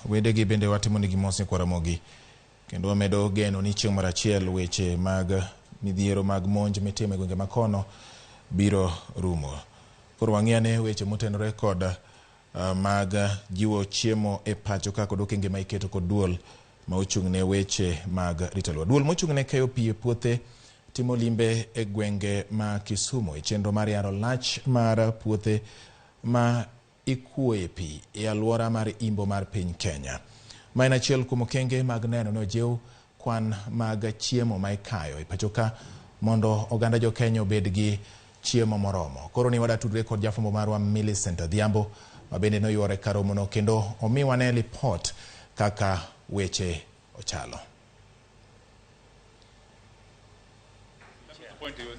wedegi bende watimo nigi mos kwa Ramogi. Kendo wamedo geno ni chieng' mar achiel weche mag midhiero mag monj mitimo e gwenge makono biro rumo. Koro wang'iane weche motenore kod mag jiwo chiemo e pacho ka kod okenge ma iketo kod duol ma ochung'ne weche mag rito alwora. Duol mochung'ne keyo pi e puothe timo limbe e gwenge ma Kisumu e chenro mar yaro lach mar puothe ma ikuoye pi e alwora mar imbo mar piny Kenya. Ma en achiel kuom okenge mag neno ni ojiw kwan mag chiemo ma ikayo e pacho ka mondo oganda jo Kenya obed gi chiemo moromo. Koro ni wada tudre kod jafwambo marwa Millicent Adhiambo ma bende noywore ka romono kendo omiwane lipot kaka weche ochalo.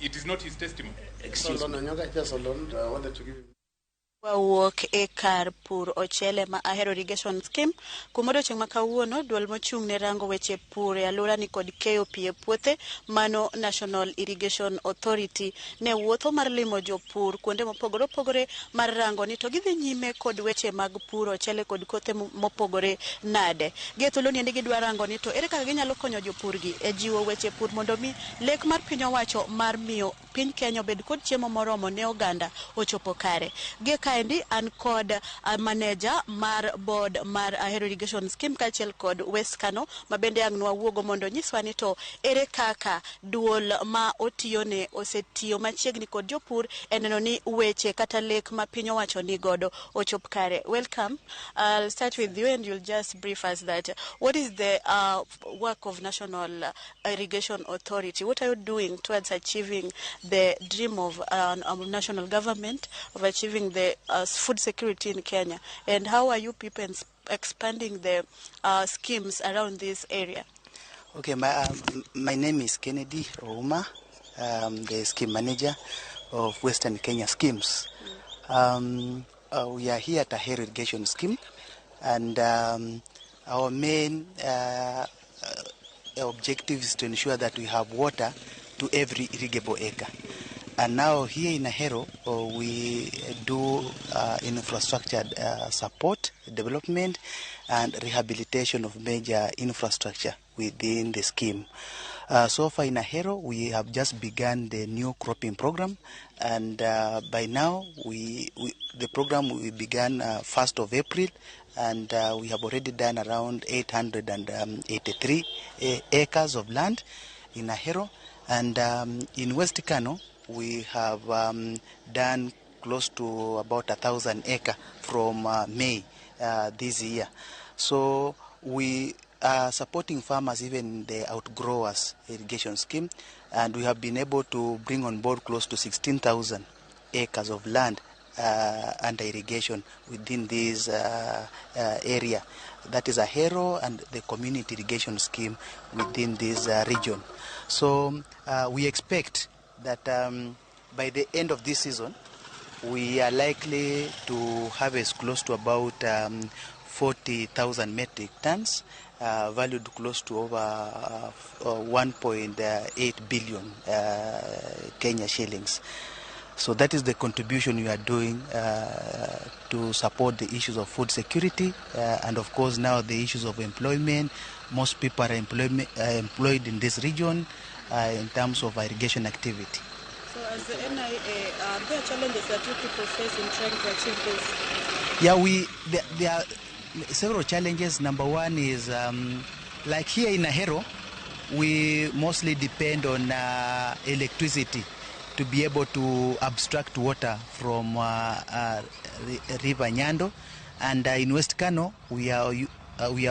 It is not his testimony. Excuse me. I wanted to give him. Wawuok e kar pur ochele ma Ahero Irrigation Scheme kumodo chieng' ma kawuono duol mochung'ne rango weche pur e alwora ni kod keyo pi e puothe mano National Irrigation Authority ne wuotho mar limo jopur kuonde mopogore opogore mar rango ni to gidhi nyime kod weche mag pur ochele kod kothe mopogore nade. Gethuolo ni ende gidwa rango ni to ere kaka ginyalo konyo jopur gi e jiwo weche pur mondo mi lek mar piny owacho mar miyo piny Kenya obed kod chiemo moromo ne oganda ochopo kare. Kaendi an kod manager mar board mar Ahero Irrigation Scheme kachiel kod West Kano ma bende ang' nwawuogo mondo nyiswa ni to ere kaka duol ma otiyone osetiyo machiegni kod jopur eneno ni weche kata lek ma piny owacho ni godo ochop kare. Welcome. I'll start with you and you'll just brief us that what is the work of National Irrigation Authority? What are you doing towards achieving the dream of national government of achieving the food security in Kenya, and how are you people expanding the schemes around this area? Okay, my name is Kennedy Ouma. The scheme manager of Western Kenya schemes. We are here at Ahero Irrigation Scheme, and our main objective is to ensure that we have water to every irrigable acre. And now here in Ahero, we do infrastructure support, development, and rehabilitation of major infrastructure within the scheme. So far in Ahero, we have just begun the new cropping program, and by now, the program we began 1st of April, and we have already done around 883 acres of land in Ahero, and in West Kano, we have done close to about 1,000 acres from May this year. So we are supporting farmers even in the outgrowers irrigation scheme, and we have been able to bring on board close to 16,000 acres of land under irrigation within this area. That is Ahero and the community irrigation scheme within this region. So we expect that by the end of this season, we are likely to harvest close to about 40,000 metric tons, valued close to over 1.8 billion Kenya shillings. So that is the contribution we are doing to support the issues of food security, and of course now the issues of employment. Most people are employed in this region in terms of irrigation activity. So as the NIA, are there challenges that you people face in trying to achieve this? Yeah, there are several challenges. Number one is, like here in Ahero, we mostly depend on electricity to be able to abstract water from River Nyando, and in West Kano, we are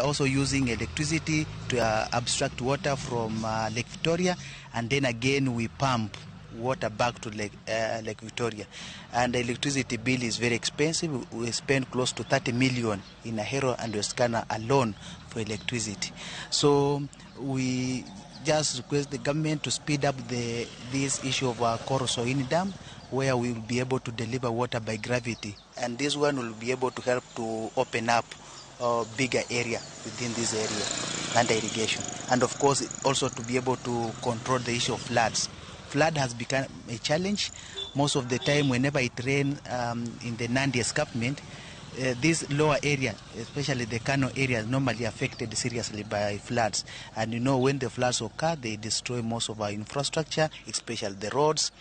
also using electricity to abstract water from Lake Victoria, and then again we pump water back to Lake Victoria. And the electricity bill is very expensive. We spend close to 30 million in Ahero and West Kano alone for electricity. So we just request the government to speed up this issue of Korosoini Dam, where we will be able to deliver water by gravity. And this one will be able to help to open up a bigger area within this area under irrigation. And of course, also to be able to control the issue of floods. Flood has become a challenge. Most of the time, whenever it rains in the Nandi escarpment, this lower area, especially the Kano area, normally affected seriously by floods. And when the floods occur, they destroy most of our infrastructure, especially the roads,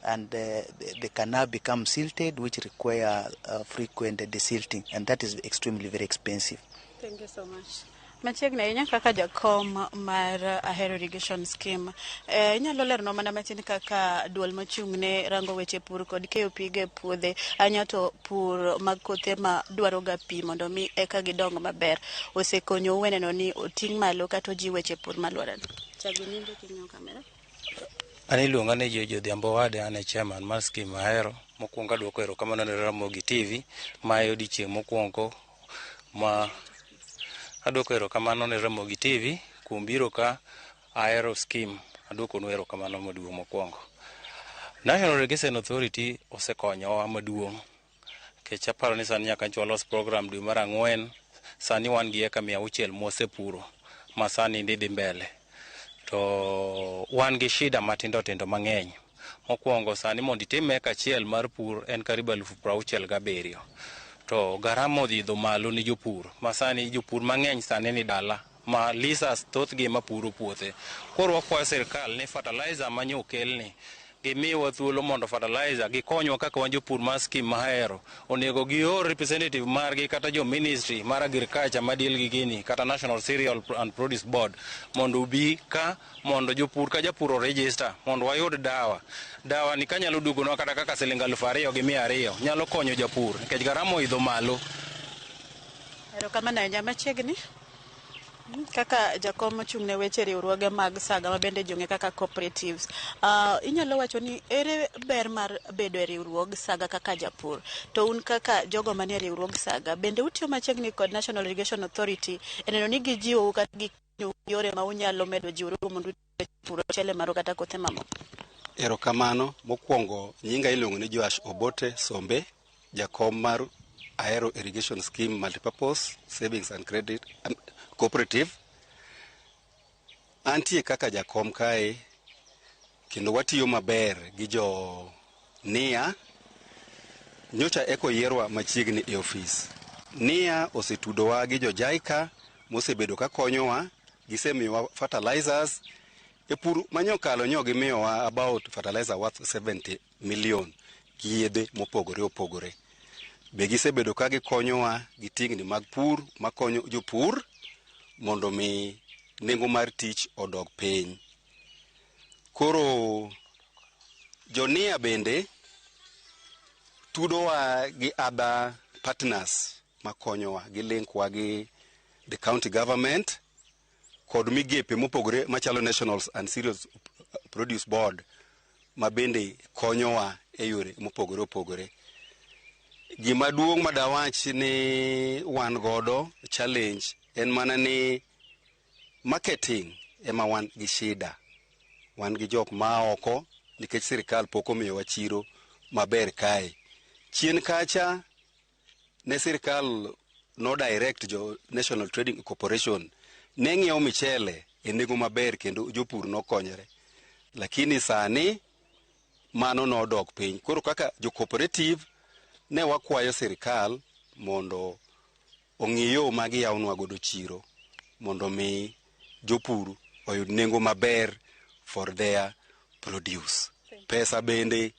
and the canal becomes silted, which require frequent desilting, and that is extremely very expensive. Thank you so much. Machiegni ahinya kaka jakom mar Ahero Irrigation Scheme, inyalo lerno mana matin kaka duol mochung'ne rango weche pur kod keyo pige puothe, anya to pur mag kothe ma dwaro ga pi mondo mi eka gidong maber osekonyo weneno ni oting' malo kata oji weche pur maluorano. Chagi nyingi king'yo kamera. Ani luonga ne Jodhiambo Wade, ane chairman mar scheme Ahero. Mokwongo adwoko erokamano ne Ramogi TV ma odiochieng' mokwongo ma adwoko erokamano ne Ramogi TV kuom biro ka Ahero scheme. Adwoko nu erokamano maduong' mokwongo. National Irrigation Authority osekonyowa maduong'. Kech aparo ni sani nyaka nchwa los program dwe mar 4, sani wan gi eka 600 mosepuro ma sani dhi mbele. To wan gi shida matindo tindo mang'eny. Mokwongo sani mondo itim eka achiel mar pur en karibu 67,000. To garama odhidho malo ni jopur. Ma sani jopur mang'eny sani ni dala ma lisas thothgi mapuro puothe. Koro wakwayo sirkal ni fertilizer manyo okelni gimiwa thuolo mondo fertilizer gikonywa kaka wan jopur mar scheme ma Ahero. Onego gior representative margi kata jo ministry mar agriculture madil gi gini kata National Cereal and Produce Board mondo ubi ka mondo jopur ka japur register mondo wayud dawa ni kanyalo dugonwa kata kaka Sh2,200 nyalo konyo japur nikech garama oidho malo. Erokamano ahinya. Machiegni kaka jakom mochung'ne weche riwruoge mag saga ma bende jong'e kaka cooperatives, inyalo wacho ni ere ber mar bedo e riwruog saga kaka japur, to un kaka jogo manie riwruog saga bende utiyo machiegni kod National Irrigation Authority eneno ni gijiwo kata gikonyo yore ma unyalo medo jiwruok mondo pur chele maro kata kothe mamoko? Erokamano. Mokwongo nyinga iluongo ni Joash Obote Sombe, jakom mar Ahero Irrigation Scheme Multipurpose Savings and Credit Cooperative. Antie kaka jakom kae kendo watiyo maber gi jo NIA. Nyocha eko yierwa machiegni e ofis. NIA osetudowa gi jo JICA mosebedo ka konyowa, gisemiyowa fertilizers. E pur manyokalo gimiyowa about fertilizer worth 70 million gi yedhe mopogore opogore. Be gisebedo ka gikonyowa gi tingni mag pur makonyo jopur mondo mi nengo mar tich odog piny. Koro jonia bende tudowa gi other partners makonyowa, gilinkwa gi the county government kod migepe mopogore machalo National and Cereal Produce Board ma bende konyowa e yore mopogore opogore. Gima duong' madawach ni wan godo challenge en mana ni marketing ema wan gi shida. Wan gi jok ma oko nikech sirkal pok omiyowa chiro maber kae. Chien kacha ne sirkal no direct jo National Trading Corporation ne ng'iewo michele e nengo maber kendo jopur nokonyore. Lakini sani mano nodok piny. Koro kaka jo cooperative ne wakwayo sirkal mondo ong'iyo ma giyawnwa godo chiro mondo mi jopur oyud nengo maber for their produce. Pesa bende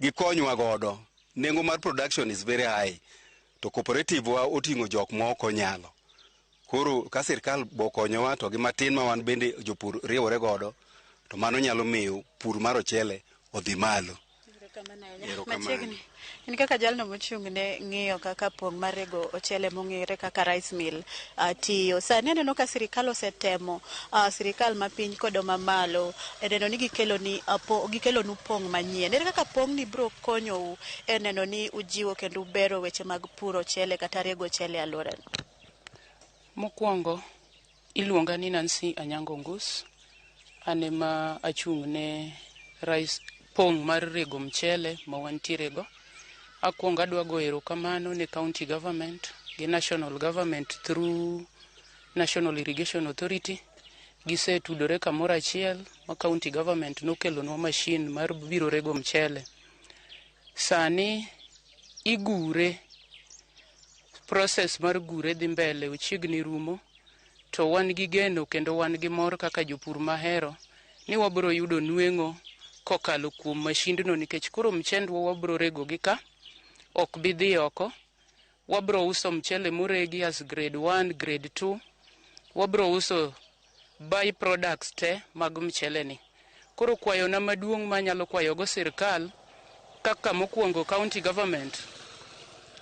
gikonywa godo. Nengo mar production is very high. To cooperative wa oting'o jok moko nyalo. Koro ka sirkal bokonyowa to gi matin ma wan bende jopur riwore godo, to mano nyalo miyo pur mar ochele odhi malo. Machiegni in kaka jalno mochung'ne ng'iyo kaka pong' mar rego ochele mong'ere kaka rice mill tiyo. Sani aneno ka sirkal osetemo, sirkal ma piny kod mamalo eneno ni gikelonu pong' manyien. Ere kaka pong' ni biro konyou eneno ni ujiwo kendo ubero weche mag puro ochele kata rego ochele alworano? Mokwongo iluonga ni Nancy Anyango Ngus, ane ma achung'ne rice pong' mar rego mchele ma wantierego. Akwongo adwa go erokamano ne county government gi national government through National Irrigation Authority. Gisetudore kamoro achiel ma county government nokelonwa machine mar biro rego mchele. Sani igure process mar gure dhi mbele ochiegni rumo, to wan gi geno kendo wan gi mor kaka jopur mahero ni wabro yudo nweng'o kokalo kuom mashindno, nikech koro mchendwa wabro rego gi ka, ok bi dhi oko. Wabro uso mchele moregi as grade 1, grade 2. Wabro uso by products te mag mchele ni. Koro kwayo na maduong' manyalo kwayo go sirkal kaka mokwongo county government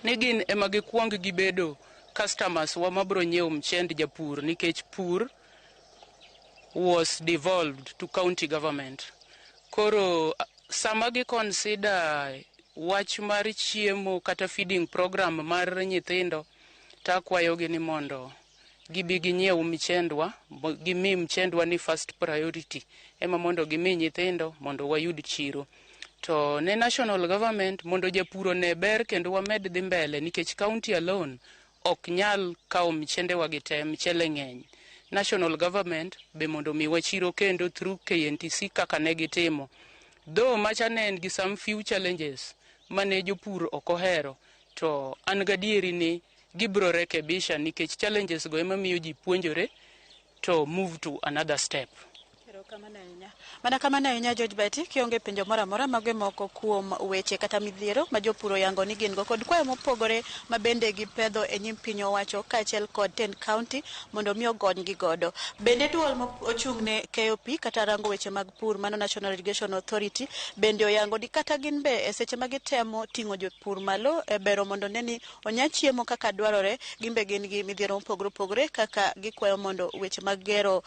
ni gin ema gikwong gibedo customers wa mabro nyiew mchend japur, nikech pur was devolved to county government. Koro sama gi consider wach mar chiemo kata feeding program mar nyithindo, ta kwayogi ni mondo gibi ginyiew mchendwa, gimi mchendwa ni first priority, ema mondo gimi nyithindo mondo wayud chiro. To ne national government mondo japuro ne ber kendo wamed dhi mbele, nikech county alone ok nyal kawo mchendewa gite, mchele ng'eny. National government be mondo miwa chiro kendo through KNTC kaka ne gitimo. Though macha ne en gi some few challenges mane jopur ok ohero, to an gadieri ni gibro rekebisha, nikech challenges go ema miyo ji puonjore to move to another step. Mana kamano ahinya George Betty, kionge penjo moro amora mage moko kuom weche kata midhiero ma jopuro yango ni gin go kod kwayo mopogore ma bende gipedho e nyim piny owacho kaachiel kod 10 county mondo mi ogony gi godo. Bende duol mochung'ne KOP kata rango weche mag pur, mano National Irrigation Authority, bende oyango ni kata gin be e seche ma gitemo ting'o jopur malo e bero mondo neni onya chiemo kaka dwarore, gimbe gin gi midhiero mopogore kaka gikwayo mondo weche mag gero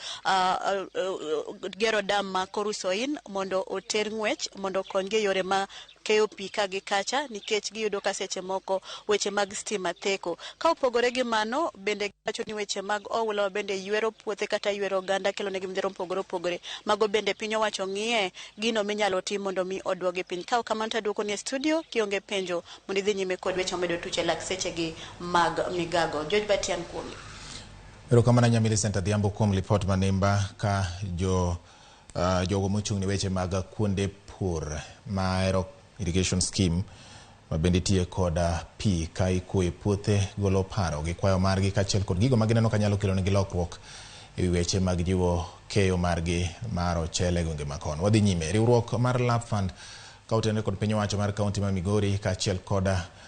dam ma Korusoin mondo oter ng'wech mondo konygi yore ma KOP ka gi kacha, nikech giyudo ka seche moko weche mag stima theko. Ka opogore gi mano, bende giwacho ni weche mag oula bende ywero puothe kata ywero oganda kelo ne midhiero mopogore. Mago bende piny owacho ng'iye gino minyalo tim mondo mi odwoge piny. Ka kamano ta duoko ni studio kionge penjo mondo idhi nyime kod weche medo tuche lak seche gi mag migago. George Batian kuomi. Erokamano Nyamili Center Dhiambo kuom lipot manimba ka jogo mochung'ne weche mag kuonde pur ma irrigation scheme ma bende tiye koda pi ka ikuoyo puothe golo paro gi kwayo margi kaachiel kod gigo magineno ka nyalo kelo negi lokruok e weche mag jiwo keyo margi mar ochele gwenge makono. Wadhi nyime. Riwruok mar Lab Fund ka otene kod piny owacho mar kaunti ma Migori kaachiel koda